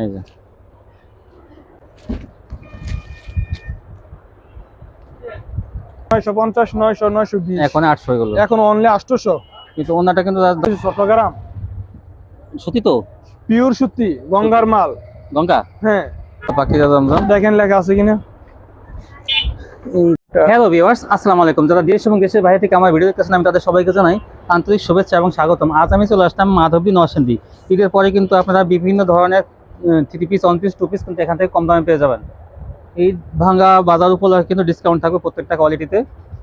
এই যে 950, 900, 920 এখন 800 হয়ে গেল, এখন অনলি 800। কিন্তু ওনাটা কিন্তু চট্টগ্রাম সত্যি তো পিওর সুতি গঙ্গার মাল। গঙ্গা। হ্যাঁ বাকি জমজম। দেখেন লেখা আছে কিনা। হ্যালো ভিউয়ার্স, আসসালামু আলাইকুম। যারা দেশ এবং দেশের বাইরে থেকে আমার ভিডিও দেখতেছেন আমি তাদের সবাইকে জানাই আন্তরিক শুভেচ্ছা এবং স্বাগতম। আজ আমি চলে আসলাম মাধবদী নরসিংদী। ঈদের পরে কিন্তু আপনারা বিভিন্ন ধরনের three piece, one piece, two piece কিন্তু এখান থেকে কম দামে পেয়ে যাবেন। এই ভাঙ্গা বাজার উপলক্ষে কিন্তু ডিসকাউন্ট থাকবে প্রত্যেকটা কোয়ালিটিতে।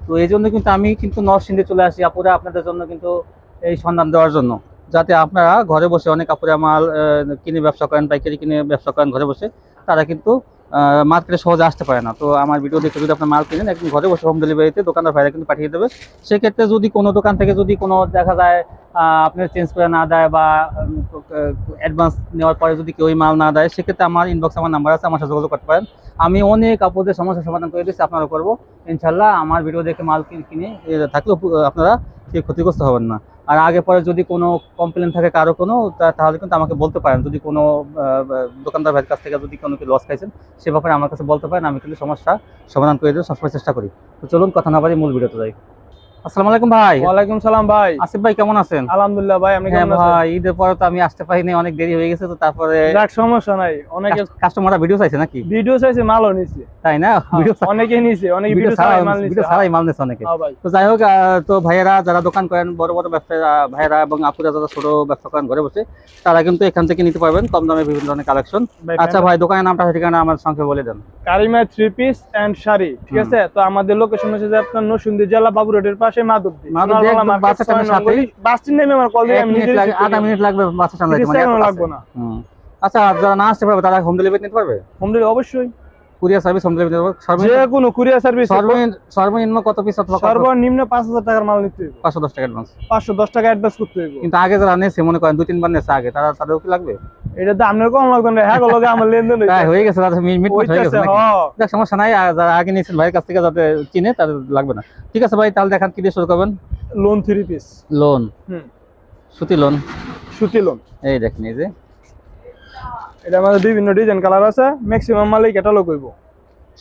তো এই জন্য কিন্তু আমি কিন্তু নরসিংদী চলে আসি আপুরা আপনাদের জন্য কিন্তু এই সন্ধান দেওয়ার জন্য, যাতে আপনারা ঘরে বসে, অনেক আপুরা মাল কিনে ব্যবসা করেন, পাইকারি কিনে ব্যবসা করেন ঘরে বসে, তারা কিন্তু মার্কেটে সহজে আসতে পারে না। তো আমার ভিডিও দেখে যদি আপনার মাল কিনেন, একদম ঘরে বসে হোম ডেলিভারিতে দোকানদার ভাইরা কিন্তু পাঠিয়ে দেবে। সেক্ষেত্রে যদি কোনো দোকান থেকে যদি কোনো দেখা যায় আপনার চেঞ্জ করে না দেয় বা অ্যাডভান্স নেওয়ার পরে যদি কেউ মাল না দেয়, সেক্ষেত্রে আমার ইনবক্স, আমার নাম্বার আছে, আমার সাথে যোগাযোগ করতে পারেন। আমি অনেক আপনাদের সমস্যার সমাধান করে দিচ্ছি, আপনারা করবো ইনশাল্লাহ। আমার ভিডিও দেখে মাল কিনে থাকলেও আপনারা কেউ ক্ষতিগ্রস্ত হবেন না। আর আগে পরে যদি কোনো কমপ্লেন থাকে কারো কোনো, তাহলে কিন্তু আমাকে বলতে পারেন। যদি কোনো দোকানদার ভাইয়ের কাছ থেকে যদি কোনো লস খাইছেন, সে ব্যাপারে আমার কাছে বলতে পারেন, আমি কিন্তু সমস্যা সমাধান করে দেওয়ার সবসময় চেষ্টা করি। তো চলুন কথা না বাড়ি মূল ভিডিওতে যাই। আসসালামু আলাইকুম ভাই। ওয়ালাইকুম সালাম ভাই। আসিফ ভাই কেমন আছেন? আলহামদুলিল্লাহ ভাই, আপনি হ্যাঁ কেমন আছেন? ভাই, ঈদের পরে তো আমি আসতে পারিনি, অনেক দেরি হয়ে গেছে। তো তারপরে যাক, সমস্যা নাই। অনেকে কাস্টমাররা ভিডিও চাইছে নাকি? ভিডিও চাইছে, মালও নিছে। তাই না? ভিডিও অনেকে নিছে, অনেকে ভিডিও ভিডিও ছাড়াই মাল ভিডিও নিছে। ছাড়াই মাল নিচ্ছে অনেকে। হ্যাঁ ভাই। তো যাই হোক, তো ভাইয়েরা যারা দোকান করেন, বড় বড় ব্যবসায়ী ভাইয়েরা এবং আপুরা যারা ছোট ব্যবসা করেন ঘরে বসে, তারা কিন্তু এখান থেকে নিতে পারবেন কম দামে বিভিন্ন ধরনের কালেকশন। আচ্ছা ভাই, দোকানের নামটা ঠিকানা আমার সঙ্গে বলে দেন। কারিমা থ্রি পিস এন্ড শাড়ি, ঠিক আছে? তো আমাদের লোকেশন হচ্ছে যে আপনার নরসিংদী জেলা, বাবু রোডের পাশে মাধবদী। বাস স্ট্যান্ড নেমে আমার কল দিয়ে আমি নিজে আধা মিনিট লাগবে বাস স্ট্যান্ড যাইতে, লাগবে না। আচ্ছা, যারা না আসতে পারবে তারা হোম ডেলিভারি নিতে পারবে? হোম ডেলিভারি অবশ্যই, কুরিয়ার সার্ভিস হোম ডেলিভারি দেবো। যে কোনো কুরিয়ার সার্ভিস। সর্বনিম্ন কত পিস অথবা সর্বনিম্ন 5000 টাকার মাল নিতে হবে। 510 টাকা অ্যাডভান্স। 510 টাকা অ্যাডভান্স করতে হবে। কিন্তু আগে যারা নেছে, মনে করেন 2-3 বার নেছে আগে, তাদেরও কি লাগবে? এটা তো আপনার কম লাগবে না। হ্যাঁ, লগে আমার লেনদেন হয়ে গেছে, তাদের মিট হয়ে গেছে নাকি? যাক, সমস্যা নাই। যারা আগে নিয়েছেন ভাইয়ের কাছ থেকে যাতে চিনে, তাদের লাগবে না। ঠিক আছে ভাই, তাহলে দেখান কি দিয়ে শুরু করবেন। Loan three piece. লোন, সুতি লোন। সুতি লোন, এই দেখেন, এই যে এটা আমাদের বিভিন্ন ডিজাইন কালার আছে। ম্যাক্সিমাম মালই ক্যাটালগ হইব,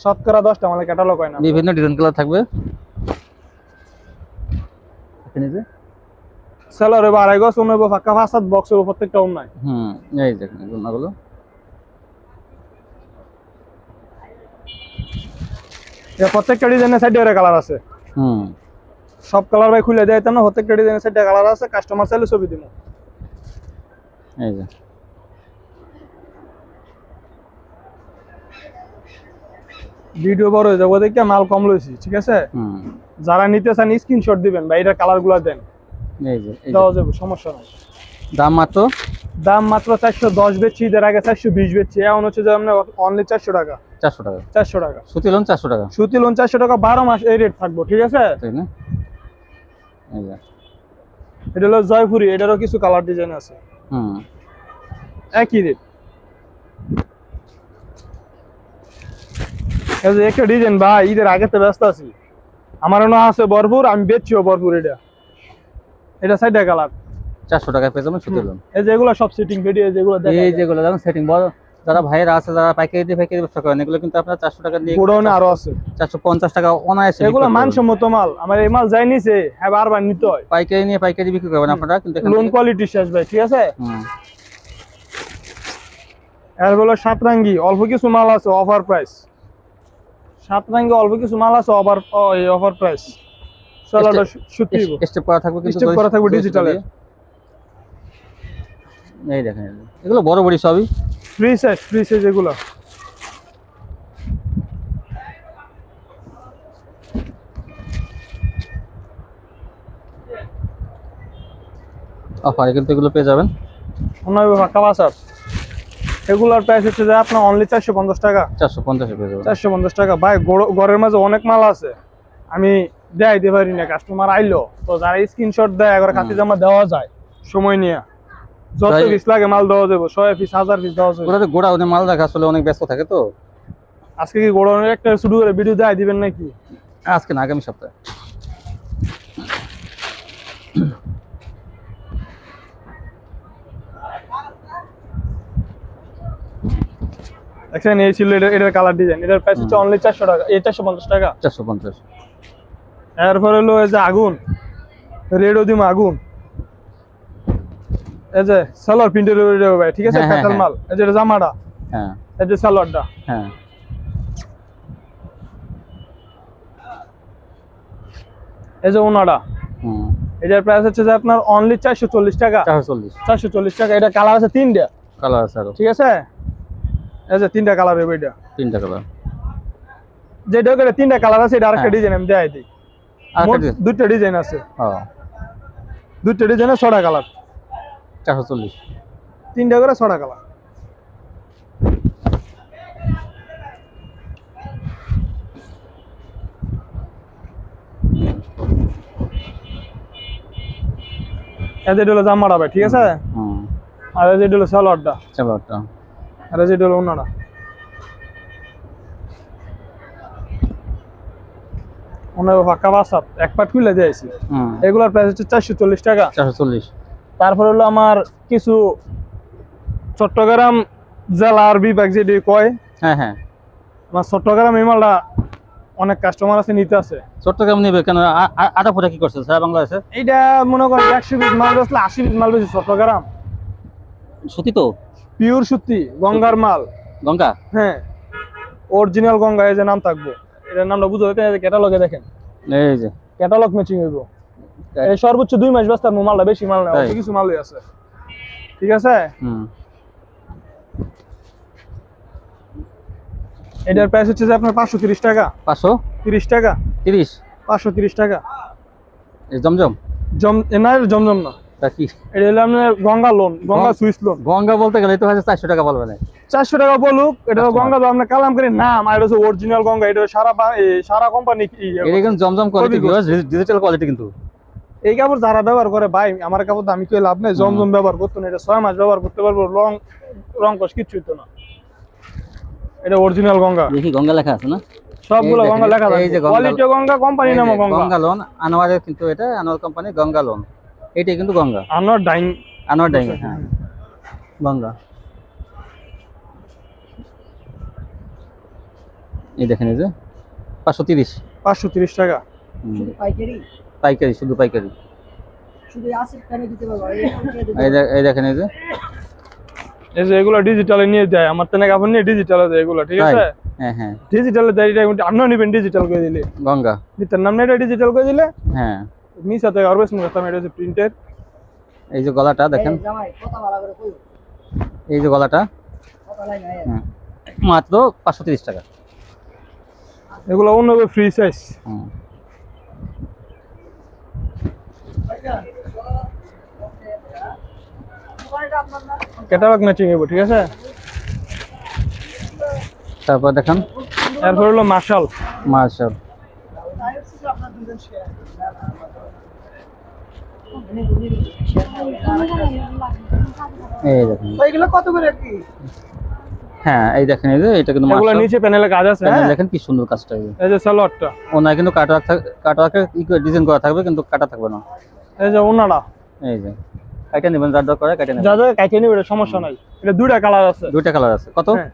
শতকরা 10টা মালে ক্যাটালগ হয় না। বিভিন্ন ডিজাইন কালার থাকবে। এখানে যে সেলার হইব 2.5 গজ, অন্য হইব ফাঁকা 5-7 বক্স হইব প্রত্যেকটা অন্যায়। এই দেখেন এগুলো। এটা প্রত্যেকটা ডিজাইনের সাইডে এর কালার আছে। সব কালার ভাই খুলে দেয় না, প্রত্যেকটা ডিজাইনের সাইডে কালার আছে। কাস্টমার চাইলে ছবি দিব। এই যে ভিডিও বড় হয়ে যাবো দেখে মাল কম লইছি, ঠিক আছে? যারা নিতে চান স্ক্রিনশট দিবেন ভাই, এটা কালারগুলো দেন, এই যে দেওয়া যাবে, সমস্যা নাই। দাম মাত্র 410 বেচছি, ঈদের আগে 420 বেচছি। এখন হচ্ছে যে আমরা অনলি 400 টাকা। 400 টাকা 400 টাকা সুতি লোন, 400 টাকা সুতি লোন, 400 টাকা 12 মাস এই রেট থাকবো, ঠিক আছে? তাই না? এই যে এটা হলো জয়পুরি, এটারও কিছু কালার ডিজাইন আছে। একই রেট। এই যে একটা ডিজাইন ভাই, ঈদের আগে তো ব্যস্ত আছি, আমার না আছে ভরপুর, আমি বেচছিও ভরপুর। এটা সাইডে কালার 400 টাকায় পেয়ে যাবেন সুতি লোন। এই যে এগুলো সব সেটিং ভিডিও, যেগুলো দেখেন, এই যেগুলো যেমন সেটিং বড়, যারা ভাইয়েরা আছে, যারা পাইকারি ব্যবসা করেন, এগুলো কিন্তু আপনারা 400 টাকা দিয়ে, গোডাউনে আরো আছে 450 টাকা অনায়াসে। এগুলো মানসম্মত মাল। আমার এই মাল যাই নিছে, হ্যাঁ বারবার নিতে হয়। পাইকারি নিয়ে পাইকারি বিক্রি করবেন আপনারা, কিন্তু লোন কোয়ালিটি শেষ ভাই, ঠিক আছে? এর বলে সাতরাঙ্গি, অল্প কিছু মাল আছে অফার প্রাইস। সাতরাঙ্গি অল্প কিছু মাল আছে অফার প্রাইস। চলো সুতি স্টেপ করা থাকবে, কিন্তু স্টেপ করা থাকবে ডিজিটালে। এই দেখেন এগুলো বড় বড় সবই ফ্রি সাইজ এগুলো। অফারে কিন্তু এগুলো পেয়ে যাবেন। অনলাইনে ফাঁকা বাসার এগুলোর প্রাইস হচ্ছে যে আপনার অনলি 450 টাকা। 450 পেয়ে যাবেন। 450 টাকা ভাই। ঘরের মাঝে অনেক মাল আছে, আমি দেখাইতে পারি না। কাস্টমার আইলো তো যারা স্ক্রিনশট দেয়, একবার খাতি জামা দেওয়া যায় সময় নিয়ে। যত পিস লাগে মাল দেওয়া যাবে, 100 পিস 1000 পিস দেওয়া যাবে। ওটা তো গোডাউনে মাল রাখা, আসলে অনেক ব্যস্ত থাকে। তো আজকে কি গোডাউনের একটা শুরু করে ভিডিও দেখাই দিবেন নাকি? আজকে না, আগামী সপ্তাহে। দেখছেন এই ছিল এটার কালার ডিজাইন, এটার প্রাইস হচ্ছে অনলি 400 টাকা, এই 450 টাকা। 450। এরপর হলো এই যে আগুন, রেডও দিম আগুন, এই যে সালোয়ার প্রিন্টের ভাই, ঠিক আছে, হ্যাঁ, হ্যাঁ, প্যাটার্ন মাল। এই যে এটা জামাটা, হ্যাঁ এই যে সালোয়ারটা, হ্যাঁ। এই যে ওনাটা, হুম। এটার প্রাইস হচ্ছে যে আপনার অনলি 440 টাকা। 440 440 টাকা। এটা কালার আছে 3টা, কালার আছে আরো। ঠিক আছে, এই যে 3টা কালার হবে। এটা 3টা কালার, যেটা করে 3টা কালার আছে, এটা আরেকটা হ্যাঁ। ডিজাইন আমি দেখাই দিই। মোট 2টা ডিজাইন আছে, ও 2টা ডিজাইনে 6টা কালার, 440। 3টা করে 6টা কালার। এটা হলো জামাটা ভাই, ঠিক আছে, হুম। আর এই যে এটা হলো সালোয়ারটা, সালোয়ারটা। আর এই যে এটা হলো ওনাটা। ওনার ফাঁকা বাসাত এক পাট খুলে দিয়েছি। হুম। এগুলোর প্রাইস হচ্ছে 440 টাকা। 440। তারপর হলো আমার কিছু চট্টগ্রাম জেলার বিভাগ যেটি কয়, হ্যাঁ হ্যাঁ। আমার চট্টগ্রাম এই মালটা অনেক কাস্টমার আছে, নিতে আছে। চট্টগ্রাম নেবে কেন? আটা ফোটা কি করছে সারা বাংলাদেশে? এইটা মনে করেন 100 পিস মাল বেচলে 80 পিস মাল বেশি চট্টগ্রাম, সত্যি তো? পিওর সত্যি, গঙ্গার মাল। গঙ্গা? হ্যাঁ, অরিজিনাল গঙ্গা, এই যে নাম থাকবো, এটার নামটা বুঝতে হবে, ক্যাটালগে দেখেন, এই যে ক্যাটালগ ম্যাচিং হইব। এই সর্বোচ্চ 2 মাস বাস্তার মালটা, বেশি মাল না, তাই? অল্প কিছু মালই আছে, ঠিক আছে। হুম। এটার প্রাইস হচ্ছে যে আপনার 530 টাকা। 530 টাকা, 30। 530 টাকা। এই জমজম? না, এটা জমজম না, তা কি? এটা হলো আপনার Ganga loan, Ganga Swiss loan. Ganga বলতে গেলে তো হচ্ছে 400 টাকা বলবে না। 400 টাকা বলুক, এটা হলো গঙ্গা, তো আপনার কালামকারী নাম, আর এটা হচ্ছে অরিজিনাল গঙ্গা। এটা সারা কোম্পানি এটা কিন্তু জমজম কোয়ালিটি, ডিজিটাল কোয়ালিটি কিন্তু। এই কাপড় যারা ব্যবহার করে ভাই, আমার কাপড় তো আমি কই লাভ নেই, জমজম ব্যবহার করতো না, এটা 6 মাস ব্যবহার করতে পারবো, রং কষ কিচ্ছু হতো না। এটা অরিজিনাল গঙ্গা, দেখি গঙ্গা লেখা আছে না? সবগুলো গঙ্গা লেখা আছে, এই যে কোয়ালিটি গঙ্গা, কোম্পানি নাম গঙ্গা। গঙ্গা লোন আনোয়ারের, কিন্তু এটা আনোয়ার কোম্পানি গঙ্গা লোন, এটাই কিন্তু গঙ্গা। আনোয়ার ডাইং, আনোয়ার ডাইং, হ্যাঁ গঙ্গা। এই দেখেন, এই যে 530। 530 টাকা। শুধু পাইকারি, পাইকারি, শুধু পাইকারি। শুধু আসিফ খানে দিতে পারবো। এই দেখেন, এই যে এই যে এগুলো ডিজিটালে নিয়ে যায়, আমার তেনে কাপড় নিয়ে ডিজিটালে দেয় এগুলো, ঠিক আছে। হ্যাঁ হ্যাঁ, ডিজিটালে দেয়, এটা আপনিও নিবেন ডিজিটাল করে দিলে, গঙ্গা। নিতেন নাম না, এটা ডিজিটাল করে দিলে হ্যাঁ, মিসাতে অরবেস মুখতাম, এটা হচ্ছে প্রিন্টের। এই যে গলাটা দেখেন, জামাই কথা ভালো করে কই, এই যে গলাটা, কথা লাই না। হ্যাঁ মাত্র 530 টাকা। এগুলো অন্য ফ্রি সাইজ। হুম। ক্যাটালগ ম্যাচিং হইব, ঠিক আছে। তারপর দেখেন, এরপর হলো মার্শাল। মার্শাল। এই দেখেন, এগুলো কত করে কি? হ্যাঁ এই দেখেন, এই যে এটা কিন্তু এগুলো মার্শাল। নিচে প্যানেলে কাজ আছে, হ্যাঁ, দেখেন কি সুন্দর কাজটা। এই যে সালোয়ারটা, ওনায় কিন্তু কাটওয়ার্কের ডিজাইন করা থাকবে, কিন্তু কাটা থাকবে না। এই যে ওনাটা, এই যে কাটা নেবেন, যার দরকার কাটা নেবেন, যা যা কাইটে নিবে, এটা সমস্যা নাই। এটা 2টা কালার আছে, 2টা কালার আছে। কত? হ্যাঁ।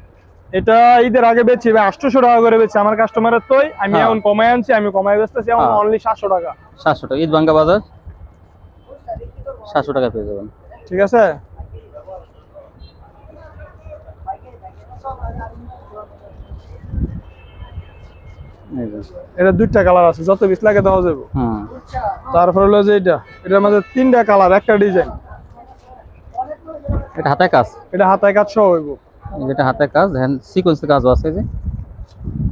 এটা ঈদের আগে বেচছি ভাই 800 টাকা করে বেচছি আমার কাস্টমারের, তোই আমি হ্যাঁ। এখন কমাই আনছি, আমি কমাই বেচতেছি এখন হ্যাঁ। অনলি 700 টাকা। 700 টাকা, ঈদ ভাঙ্গা বাজার 700 টাকা পেয়ে যাবেন, ঠিক আছে। এই যে। এটা 2টা কালার আছে, যত পিস লাগে দেওয়া যাবে। হুম। তারপর হলো যে এটার মধ্যে 3টা কালার, একটা ডিজাইন। এটা হাতে কাজ, এটা হাতায় কাজ সহ হইব, যেটা হাতে কাজ, দেখেন সিকোয়েন্সের কাজও আছে, এই যে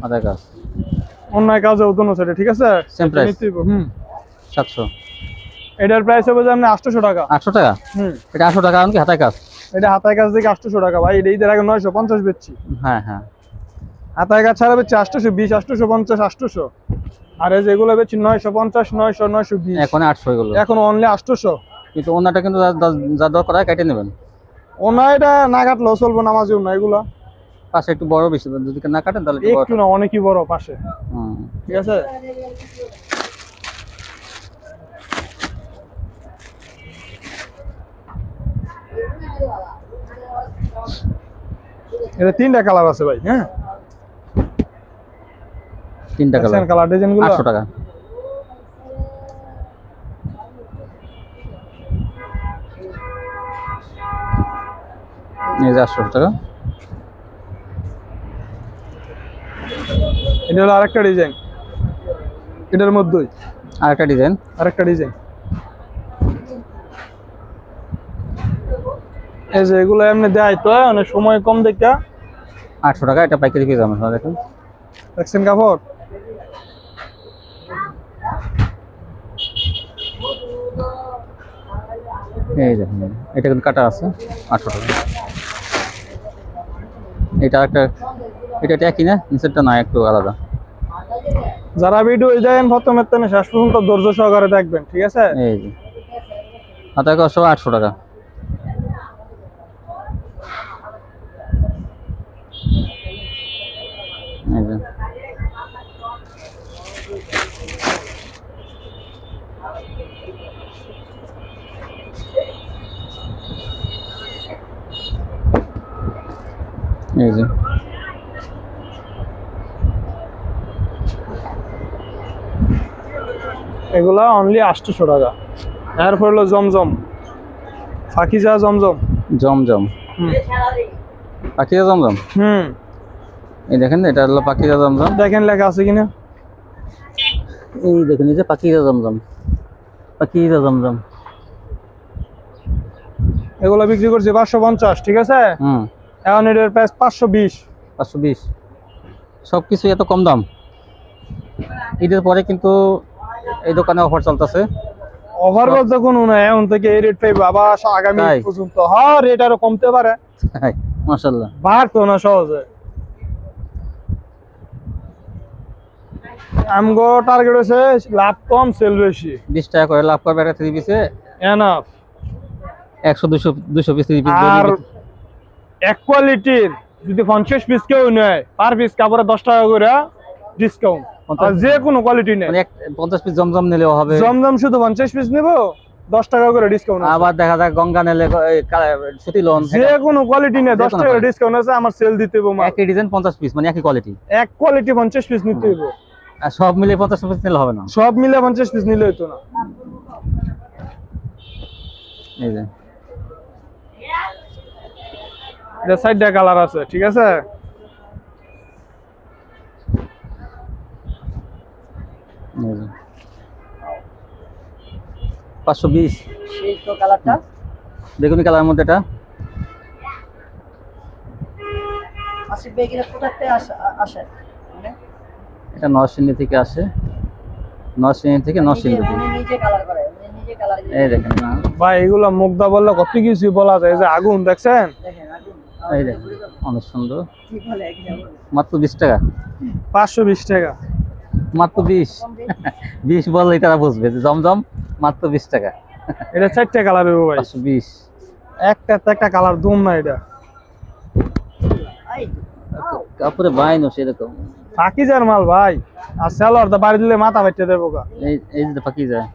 হাতে কাজ, অন্যায় কাজে উদন সেটা, ঠিক আছে। Same price? নিতে হইব, হুম। 700। এটার প্রাইস হবে যে আপনি 800 টাকা। 800 টাকা? হুম, এটা 800 টাকা, কি হাতে কাজ? এটা হাতায় কাজ থেকে 800 টাকা ভাই। এটা ঈদের আগে 950 বেচছি, হ্যাঁ হ্যাঁ। হাতায় কাজ ছাড়া বেচছি 820, 850, 800। আর এই যেগুলো বেচছি 950, 900, 920, এখন 800 এগুলো, এখন অনলি 800। কিন্তু ওনাটা কিন্তু যা দরকার হয় কেটে নেবেন। ওনা এটা না কাটলেও চলবো, নামাজিও না এগুলা। পাশে একটু বড় বেশি, যদি না কাটেন তাহলে একটু বড়। একটু না, অনেকই বড় পাশে, হুম। ঠিক আছে। এটা তিনটা কালার আছে ভাই, হ্যাঁ তিনটা কালার, কালার ডিজাইন গুলো 800 টাকা। এই যে 800 টাকা। এটা হলো আরেকটা ডিজাইন, এটার মধ্যেই আরেকটা ডিজাইন, আরেকটা ডিজাইন। এই যে এগুলো এমনি দেয় তো অনেক সময় কম দেখা। 800 টাকা। এটা পাইকারি পেয়ে যাবেন দেখুন। দেখছেন কাপড়, এই দেখুন, এটা কিন্তু কাটা আছে, 800 টাকা। এটা একটা, এটা একই না, নিচেরটা না একটু আলাদা। যারা ভিডিও দেন প্রথমে থেকে শেষ পর্যন্ত ধৈর্য সহকারে দেখবেন, ঠিক আছে? এই যে হাতা কষ্ট 800 টাকা। এই যে এই যে এগুলা অনলি 800 টাকা। এরপর হলো জমজম, ফাকিজা জমজম। জমজম, হুম পাখিজা জমজম। হুম, এই দেখেন, এটা হলো পাখিজা জমজম। দেখেন লেখা আছে কিনা। এই দেখেন, এই যে পাখিজা জমজম, পাখিজা জমজম। এগুলো বিক্রি করছি 550, ঠিক আছে? এখন এটার প্রাইস 520। 520। সবকিছু এত কম দাম? ঈদের পরে কিন্তু এই দোকানে অফার চলতেছে। অফার বলতে কোনো নাই, এখন থেকে এই রেট পাইবো আবার আগামী তাই? পর্যন্ত। হ্যাঁ, রেট আরো কমতে পারে, মাশাআল্লাহ। বাড়তো না সহজে। আমগো টার্গেট হচ্ছে লাভ কম সেল বেশি। 20 টাকা করে লাভ করবে একটা 3 পিসে। এনাফ। 100 200 পিস 3 পিস আর এক কোয়ালিটির যদি 50 পিস কেউ নেয়, পার পিস কাপড়ে 10 টাকা করে ডিসকাউন্ট। আর যে কোনো কোয়ালিটি নেয়, মানে 50 পিস জমজম নিলেও হবে। জমজম শুধু 50 পিস নেব, 10 টাকা করে ডিসকাউন্ট। আবার দেখা যায় গঙ্গা নিলে সুতি লোন, যে কোনো কোয়ালিটি নেয় 10 টাকা ডিসকাউন্ট আছে। আমার সেল দিতে হবে, একই ডিজাইন 50 পিস, মানে একই কোয়ালিটি, এক কোয়ালিটি 50 পিস নিতে হবে। আর সব মিলে 50 পিস নিলে হবে না। সব মিলে 50 পিস নিলে হতো না। এই যে এটা 4টা কালার আছে, ঠিক আছে? এই যে 520। সেই তো কালারটা বেগুনি কালারের মধ্যে এটা। আসিফ ভাই কিনা কোথাতে আসে মানে এটা নরসিংদী থেকে আসে, নরসিংদী থেকে নরসিংদী। উনি নিজে কালার করে, উনি নিজে কালার এই দেখেন না, ভাই এগুলো মুগ্ধা বললে কত কিছু বলা যায়। এই যে আগুন দেখছেন, দেখেন আগুন। এই দেখেন অনেক সুন্দর। কি বলে কি বলে মাত্র 20 টাকা, 520 টাকা। মাত্র 20। 20 বললেই তারা বুঝবে যে জমজম মাত্র 20 টাকা। এটা 4টা কালার হবে ভাই, 520। একটা কালার দুম না। এটা আই কাপড়ে বাইনো সেরকম। ফাকিজার মাল ভাই। আর সেলর দা বাড়ি দিলে মাথা ফাইটে দেবো গা। এই যে পাকি যায়,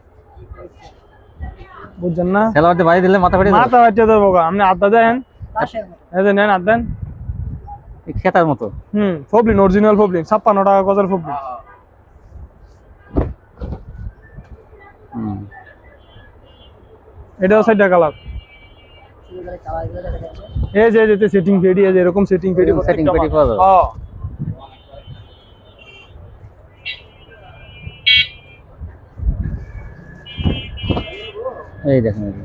বুঝছেন না? সেলাওয়ারতে বাড়ি দিলে মাথা ফেটে মাথা ফাইটে দেবো গা। আপনি আড্ডা দেন, লাশের মতো। এই যে নেন, আড দেন। খেতার মতো। ফবলিন, অরিজিনাল ফবলিন, 56 টাকা গজের ফবলিন। এটাও 4টা কালার। শুধু করে কালারগুলো দেখা যাচ্ছে। এই যে সেটিং ফেডি, এই যে এরকম সেটিং ফেডি, এরকম setting ফেডি পাওয়া যাবে। হ্যাঁ। এই দেখেন, এই যে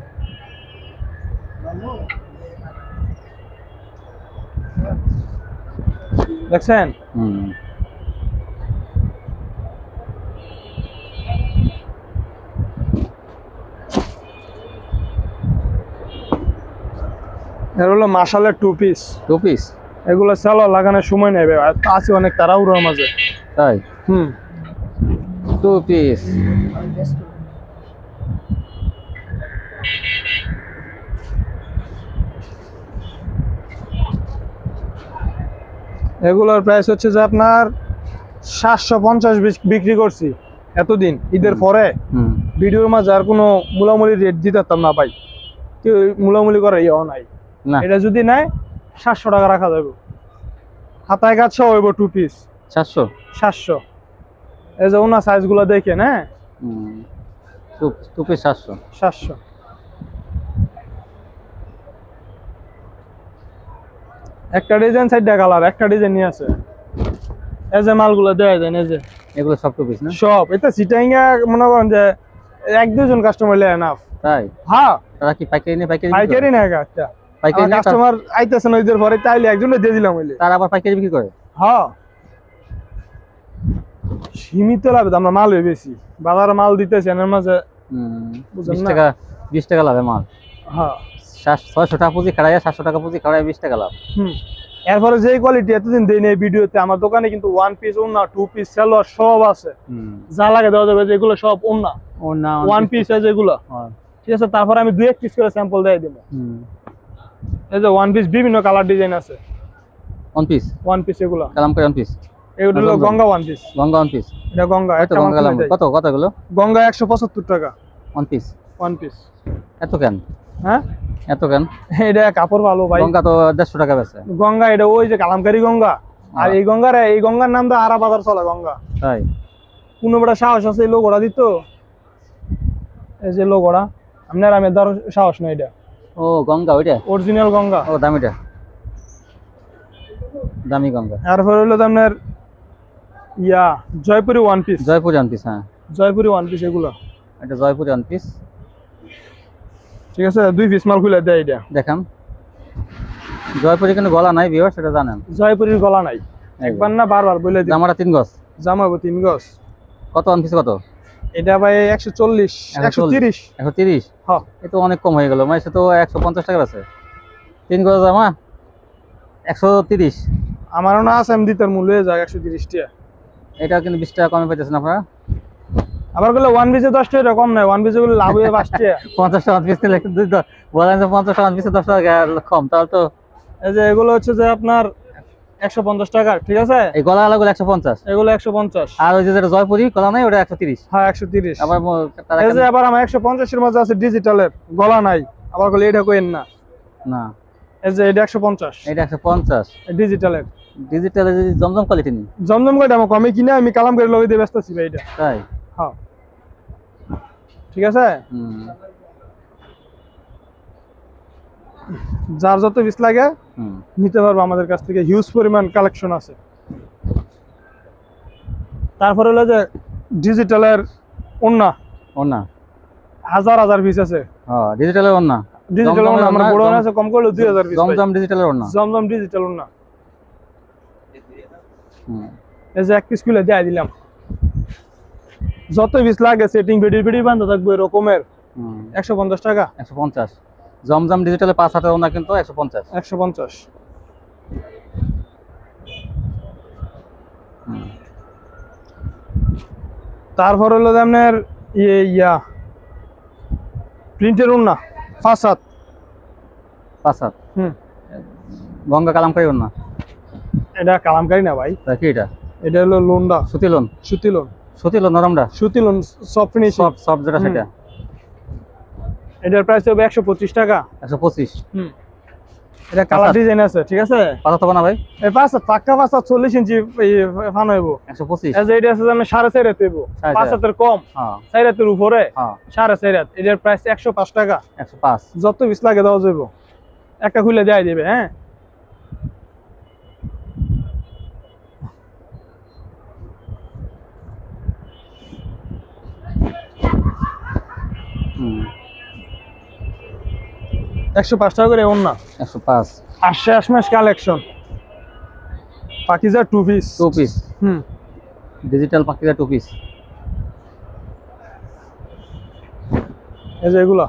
দেখছেন? এর হলো মাশালের 2 পিস। 2 পিস। এগুলো সেলো লাগানোর সময় নেবে, আছে অনেক তাড়াহুড়োর মাঝে। তাই 2 পিস। এগুলোর প্রাইস হচ্ছে যে আপনার 750 বিক্রি করছি এতদিন। ঈদের পরে ভিডিওর মাঝে আর কোনো মূলামূলি রেট দিতাম না ভাই, কেউ মূলামূলি করে ইয়েও নাই। না, এটা যদি নেয় 700 টাকা রাখা যাবে। হাতায় কাজ সহ হইব 2 পিস 700 700। এই যে ওনা সাইজ গুলো দেখেন, হ্যাঁ 2 পিস 700। 700। একটা ডিজাইন সাইডটা কালার, একটা ডিজাইন নিয়ে আছে। এই যে মালগুলো দেয়া যায়, এই যে এগুলো সব 2 পিস না? সব এটা সিটাইঙ্গা মনে করেন যে এক দুজন কাস্টমার লে এনাফ। তাই? হ্যাঁ তারা কি পাইকারি নিয়ে পাইকারি পাইকারি না একটা পাইকারি নিয়ে কাস্টমার আইতেছে না ওইদের পরে তাইলে একজনে দিয়ে দিলাম হইলে। তারা আবার পাইকারি বিক্রি করে? হ্যাঁ সীমিত লাভে আমরা মাল বেশি বাজারে মাল দিতেছি এর মাঝে বুঝেন 20 না? টাকা 20 টাকা লাভে মাল। হ্যাঁ 600 টাকা পুঁজি খাড়াইয়া 700 টাকা পুঁজি খাড়াইয়া 20 টাকা লাভ। এরপরে যে কোয়ালিটি এতদিন দেই নাই ভিডিওতে, আমার দোকানে কিন্তু 1 পিস ওন্না 2 পিস সালোয়ার সব আছে, যা লাগে দেওয়া যাবে। যেগুলো সব ওন্না ও না 1 পিস আছে এগুলো, ঠিক আছে। তারপরে আমি 2-1 পিস করে স্যাম্পল দিয়ে দেব। এই যে 1 পিস বিভিন্ন কালার ডিজাইন আছে। 1 পিস 1 পিস এগুলো কালাম করে 1 পিস। এগুলো হলো গঙ্গা 1 পিস। গঙ্গা 1 পিস। এটা গঙ্গা এত গঙ্গা কালাম কত কত এগুলো? গঙ্গা 175 টাকা 1 পিস। 1 পিস। এত কেন? হ্যাঁ এত কেন? এটা কাপড় ভালো ভাই। গঙ্গা তো 150 টাকা বেচে। গঙ্গা এটা ওই যে কালামকারী গঙ্গা, আর এই গঙ্গার নাম তো আরা বাজার চলে গঙ্গা। তাই? কোনো বড় সাহস আছে এই লোগোটা দিত? এই যে লোগোটা আপনার আমি ধর সাহস নাই। এটা ও গঙ্গা ওইটা অরিজিনাল গঙ্গা। ও দামিটা দামি গঙ্গা। তারপর হলো আপনার ইয়া জয়পুরি 1 পিস। জয়পুরি 1 পিস। হ্যাঁ জয়পুরি 1 পিস এগুলো। এটা জয়পুরি 1 পিস, ঠিক আছে। 2 পিস মাল খুলে দেয় এটা দেখান। জয়পুরি কিন্তু গলা নাই ভিউয়ার, সেটা জানেন। জয়পুরির গলা নাই, একবার না বারবার বলে দিই। জামাটা 3 গজ। জামাবো 3 গজ। কত 1 পিস কত? এটা ভাই 140 130। 130? হ্যাঁ এ তো অনেক কম হয়ে গেল। মানে সে তো 150 টাকা আছে 3 গজ জামা 130। আমারও না আছে, আমি দিতের মূল্য হয়ে যায় 130 টাকা। এটা কিন্তু 20 টাকা কমে পাইতেছেন আপনারা। আবার গুলো 1 পিসে 10 টাকা কম নাই, 1 পিসে গুলো লাভ হয়ে 5 টাকা। 50 টাকা পিস নিলে বলেন যে 50 টাকা পিসে 10 টাকা কম, তাহলে তো। এই যে এগুলো হচ্ছে যে আপনার 150 টাকা, ঠিক আছে। এই গলা আলাগুলো 150, এগুলো 150। আর ওই যে যেটা জয়পুরি গলা নাই ওটা 130। হ্যাঁ 130। আবার তারা এই যে আবার আমার 150 এর মধ্যে আছে ডিজিটালের গলা নাই, আবার বলে এটা কইেন না। না এই যে এটা 150, এটা 150 ডিজিটালের। ডিজিটাল জমজম কোয়ালিটি নেই। জমজম কয়টা আমার কমে কিনা আমি কালাম করে লগে দিয়ে ব্যস্ত আছি ভাই এটা। তাই? হ্যাঁ ঠিক আছে। যার যত পিস লাগে নিতে পারবো, আমাদের কাছ থেকে হিউজ পরিমাণ কালেকশন আছে। তারপরে হলো যে ডিজিটালের ওন্না ওন্না হাজার হাজার পিস আছে। হ্যাঁ ডিজিটালের ওন্না। ডিজিটাল ওন্না আমার বড় আছে কম করলে 2000 পিস। জমজম ডিজিটালের ওন্না। জমজম ডিজিটাল ওন্না। এই যে 1 পিস খুলে দিয়ে দিলাম। যত পিস লাগে সেটিং ভিডিও বান্ধা থাকবে এরকমের 150 টাকা। 150 জমজম ডিজিটালে 5 হাতের ওন্না কিন্তু 150। 150। তারপর হলো আপনার ইয়া প্রিন্টের ওন্না 5 হাত। 5 হাত। গঙ্গা কালামকারী ওন্না। এটা কালামকারী না ভাই। তা কি এটা? এটা হলো লোনডা সুতি লোন। সুতি লোন। সুতি লোন নরমটা। সুতি লোন সফট ফিনিশিং। সফট যেটা সেটা। এটার প্রাইস হবে 125 টাকা। 125। এটা কালার ডিজাইন আছে, ঠিক আছে। পাতা তো না ভাই? এই পাক্কা 40 ইঞ্চি ফান হইব 125। এই যে এটা আছে আমি 4.5 হাত হইব, 5 হাতের কম। হ্যাঁ 4 হাতের উপরে। হ্যাঁ 4.5 হাত। এটার প্রাইস 105 টাকা। 105। যত পিস লাগে দেওয়া যাইব, একটা খুলে দেয় দিবে। হ্যাঁ হুম 105 টাকা করে ওন্না। 105। আশমাস collection Pakiza 2 piece. 2 piece. Digital Pakiza 2 piece. এই যে এগুলা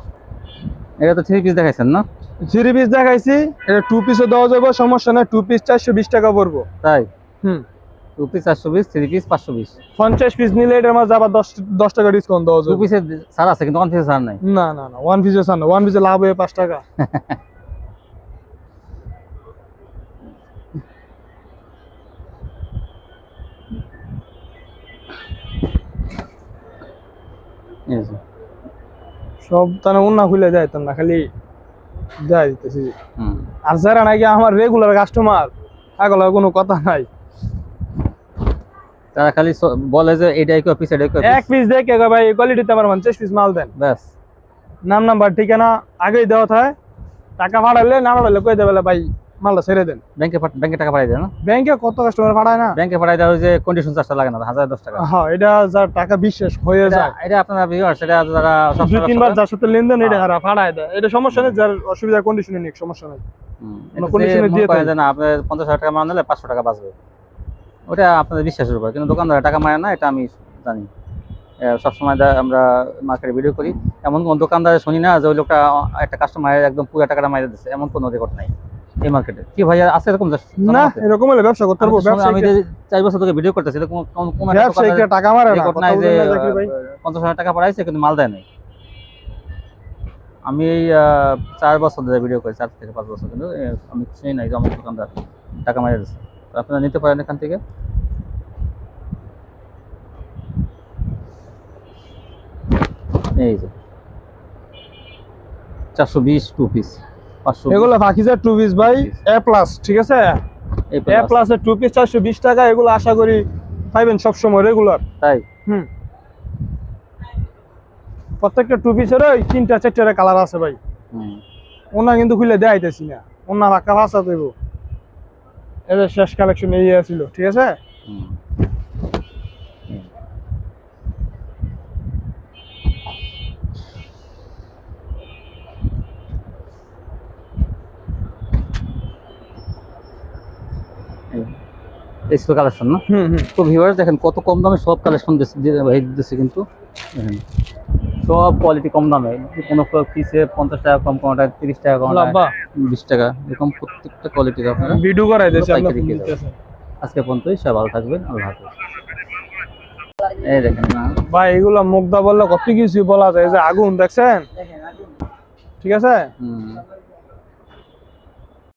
এটা তো 3 পিস দেখাইছেন না? 3 পিস দেখাইছি, এটা 2 পিসও দেওয়া যাবে, সমস্যা নাই। 2 পিস 420 টাকা পড়বো। তাই? 2 পিস 420, 3 পিস 520। 50 পিস নিলে এটার মাঝে আবার 10 টাকা ডিসকাউন্ট দেওয়া 2 যাবে। পিসে ছাড় আছে কিন্তু 1 পিসে ছাড় নাই। না 1 পিসে ছাড় না, 1 পিসে লাভ হয়ে 5 টাকা। সব তাহলে ওন্না খুলে যায় তো না, খালি দেয় দিতেছি। আর যারা নাকি আমার রেগুলার কাস্টমার এগুলো কোনো কথা নাই। তারা খালি বলে যে এটাই কয় পিস এটাই কয় এক পিস দেখে কয় ভাই এই কোয়ালিটিতে আমার 50 পিস মাল দেন, ব্যাস। নাম নাম্বার ঠিকানা আগেই দেওয়া থাকে, টাকা ভাড়াইলে না ভাড়াইলে কই দেবে ভাই মালটা ছেড়ে দেন। ব্যাংকে টাকা পাঠাই দেয় না? ব্যাংকে কত কাস্টমার ভাড়ায় না, ব্যাংকে পাঠাই দেওয়া যে কন্ডিশন চার্জটা লাগে না 1010 টাকা। হ্যাঁ এটা যার টাকা বিশ্বাস হয়ে যায়, এটা আপনারা ভিউয়ার্স, এটা যারা সব 2-3 বার যার সাথে লেনদেন এটা হারা ভাড়ায় দেয়, এটা সমস্যা নেই, যার অসুবিধা কন্ডিশনে নেই সমস্যা নাই। condition-এ দিয়ে দিয়ে দেয়। না আপনার 50,000 টাকা মার নিলে 500 টাকা বাঁচবে, ওটা আপনাদের বিশ্বাসের উপর। কিন্তু দোকানদার টাকা মারে না, এটা আমি জানি। সবসময় আমরা মার্কেটে ভিডিও করি, এমন কোন দোকানদার শুনি না যে ওই লোকটা একটা কাস্টমারের একদম পুরো টাকাটা মাইরে দিচ্ছে, এমন কোনো রেকর্ড নাই এই মার্কেটে। কি ভাই আছে এরকম? না এরকম হলে ব্যবসা করতে পারবো, আমি যে 4 বছর থেকে ভিডিও করতেছি, এরকম কোন একটা ব্যবসায়ীকে টাকা মারে না, রেকর্ড কথা নাই যে বলেন না জাকির ভাই। 50,000 টাকা পাঠাইছে কিন্তু মাল দেয় নাই। আমি এই 4 বছর ধরে ভিডিও করি, 4 থেকে 5 বছর, কিন্তু আমি চিনি নাই যে আমার দোকানদার টাকা মাইরে দিচ্ছে। তো আপনারা নিতে পারেন এখান থেকে। এই যে 420 2 পিস, 500 এগুলো পাকিজার 2 পিস ভাই এ প্লাস, ঠিক আছে, এ প্লাস এর 2 পিস 420 টাকা। এগুলো আশা করি পাইবেন সব সময় রেগুলার। তাই প্রত্যেকটা 2 পিসের ওই 3টা 4টা কালার আছে ভাই। ওনা কিন্তু খুলে দেখাইতেছি না, ওনা বাক্কা ভাষা দেব। এদের শেষ কালেকশন এই ছিল, ঠিক আছে। এই ছিল কালেকশন না? তো ভিউয়ার্স দেখেন কত কম দামে সব কালেকশন দিচ্ছে, কিন্তু দেখেন সব কোয়ালিটি কম দামে, কোনো পিসে 50 টাকা কম, কোনোটা 30 টাকা কম, 20 টাকা, এরকম প্রত্যেকটা কোয়ালিটির আপনারা ভিডিও করাই দিয়েছি পাইকারি আপনারা পেয়ে যাবেন। আজকে পর্যন্তই, সবাই ভালো থাকবেন, আল্লাহ হাফেজ। এই দেখেন না ভাই এগুলো মুগ্ধা বললে কত কিছু বলা যায়, এই যে আগুন দেখছেন, দেখেন আগুন। ঠিক আছে।